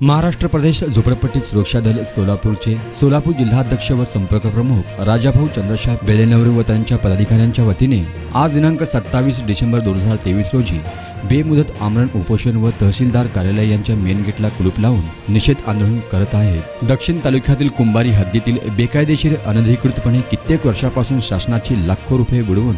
महाराष्ट्र प्रदेश झोपडपट्टी सुरक्षा दल सोलापूरचे सोलापूर जिल्हाध्यक्ष व संपर्क प्रमुख राजाभाऊ चंद्रशेखर बेलेनवरू व त्यांच्या पदाधिकाऱ्यांच्या वतीने आज दिनांक 27 डिसेंबर 2023 रोजी बेमुदत आमरण उपोषण व तहसीलदार कार्यालय यांच्या मेन गेटला कुलूप लावून निषेध आंदोलन करत आहेत। दक्षिण तालुक्यातील कुंभारी हद्दीतील बेकायदेशीर अनधिकृतपणे कित्येक वर्षापासून शासनाची लाखो रुपये बुडवून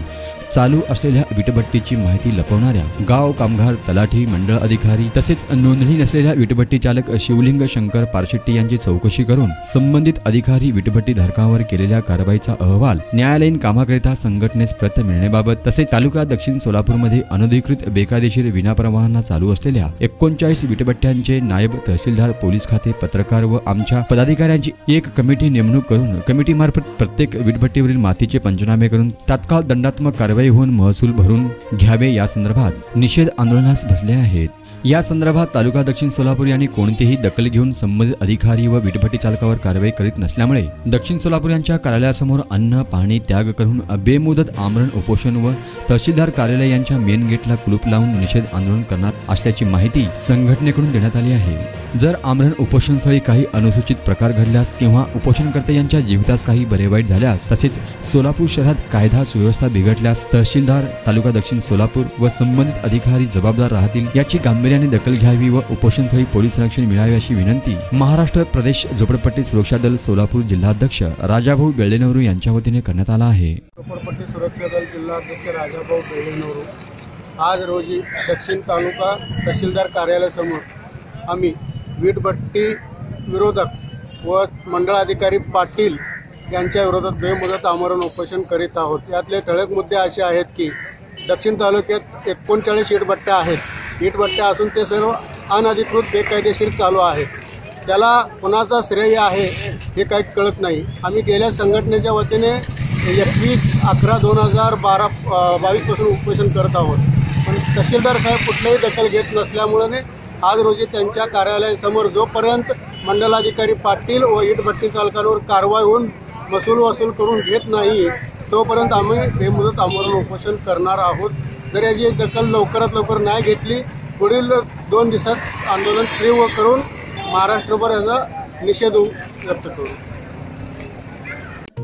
चालू असलेल्या वीटभट्टीची माहिती लपवणाऱ्या गाव कामगार तलाठी मंडळ अधिकारी तसेच नोंदणी नसलेल्या वीटभट्टी चालक शिवलिंग शंकर पारशेट्टी यांची चौकशी करून संबंधित अधिकारी वीटभट्टी धारकांवर केलेल्या कारवाईचा अहवाल न्यायालयीन कामाकरिता संघटनेस प्रत मिळण्याबाबत तसेच तालुका दक्षिण सोलापूरमध्ये अनधिकृत बेकायदेशीर विनापरवाना चालू असलेल्या 39 वीटभट्ट्यांचे नायब तहसीलदार पोलीस खाते पत्रकार व आमच्या पदाधिकाऱ्यांची एक कमिटी नेमणूक करून कमिटीमार्फत प्रत्येक वीटभट्टीवरील मातीचे पंचनामे करून तात्काळ दंडात्मक कारवाई होऊन महसूल भरून घ्यावे या संदर्भात निषेध आंदोलनास बसले आहेत। या संदर्भात तालुका दक्षिण सोलापूर यांनी कोणतेही दखल घेऊन संबंधित अधिकारी व वीटभट्टी चालकावर कारवाई करीत नसल्यामुळे दक्षिण सोलापूर यांच्या कार्यालयासमोर अन्न पाणी त्याग करून बेमुदत आमरण उपोषण व तहसीलदार कार्यालय यांच्या मेन गेटला कुलूप लावून निषेध आंदोलन करणार असल्याची माहिती संघटनेकडून देण्यात आली आहे। जर आमरण उपोषणस्थळी काही अनुसूचित प्रकार घडल्यास किंवा उपोषणकर्ते यांच्या जीवितास काही बरे वाईट झाल्यास तसेच सोलापूर शहरात कायदा सुव्यवस्था बिघडल्यास तहसीलदार तालुका दक्षिण सोलापूर व संबंधित अधिकारी जबाबदार राहतील याची गांभीर्याने दखल घ्यावी व उपोषणस्थळी पोलीस संरक्षण मिळावे अशी विनंती महाराष्ट्र प्रदेश झोपडपट्टी सुरक्षा दल सोलापूर जिल्हाध्यक्ष राजाभाऊ बेलेनवरू यांच्या वतीने करण्यात आला आहे। झोपडपट्टी सुरक्षा दल जिल्हाध्यक्ष राजाभाऊ बेलेनवरू आज रोजी दक्षिण तालुका तहसीलदार कार्यालयासमोर आम्ही वीटभट्टी विरोधक व मंडळ अधिकारी पाटील यांच्या विरोधात बेमुदत आमरण उपोषण करीत आहोत। यातले ठळक मुद्दे असे आहेत की दक्षिण तालुक्यात 39 वीटभट्ट्या आहेत। वीटभट्ट्या असून ते सर्व अनधिकृत बेकायदेशीर चालू आहेत। त्याला कोणाचा श्रेय आहे हे काही कळत नाही। आम्ही गेल्या संघटनेच्या वतीने 21/11/2022 पासून उपोषण करत आहोत, पण तहसीलदार साहेब कुठलीही दखल घेत नसल्यामुळे आज रोजी त्यांच्या कार्यालयासमोर जोपर्यंत मंडलाधिकारी पाटील व वीटभट्टी चालकांवर कारवाई होऊन महसूल वसूल करून घेत नाही तोपर्यंत आम्ही बेमुदत आमरण उपोषण करणार आहोत। जर याची दखल लवकरात लवकर नाही घेतली पुढील 2 दिवसात आंदोलन तीव्र करून महाराष्ट्रभर याचा निषेध व्यक्त करू।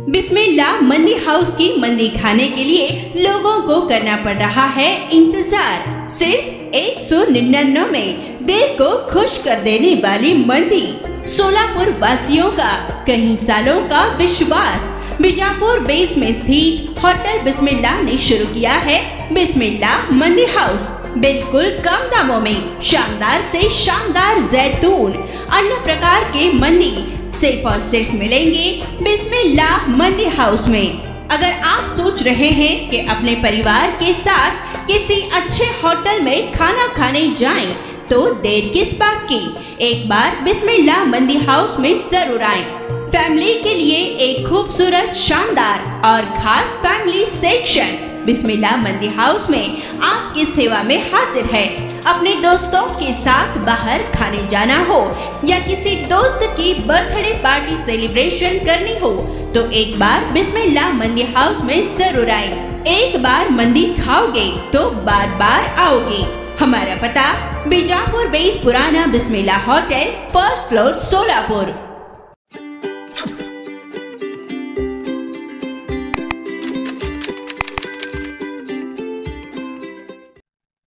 बिस्मिल्लाह मंदी हाउस की मंदी खाने के लिए लोगों को करना पड़ रहा है इंतजार। सिर्फ 199 में दिल को खुश कर देने वाली मंदी, सोलापुर वासियों का कई सालों का विश्वास। बीजापुर बेस में स्थित होटल बिस्मिल्लाह ने शुरू किया है बिस्मिल्लाह मंदी हाउस। बिल्कुल कम दामों में शानदार से शानदार जैतून अन्य प्रकार के मंदी सिर्फ और सिर्फ मिलेंगे बिस्मिल्लाह मंदी हाउस में। अगर आप सोच रहे हैं कि अपने परिवार के साथ किसी अच्छे होटल में खाना खाने जाएं, तो देर किस बात की, एक बार बिस्मिल्लाह मंदी हाउस में जरूर आएं। फैमिली के लिए एक खूबसूरत शानदार और खास फैमिली सेक्शन बिस्मिल्लाह मंदी हाउस में आपकी सेवा में हाजिर है। अपने दोस्तों के साथ बाहर खाने जाना हो या किसी दोस्त की बर्थडे पार्टी सेलिब्रेशन करनी हो तो एक बार बिस्मिल्लाह मंदी हाउस में जरूर आए। एक बार मंदी खाओगे तो बार बार आओगे। हमारा पता बीजापुर बेस पुराना बिस्मिल्लाह होटल, 1st फ्लोर, सोलापुर।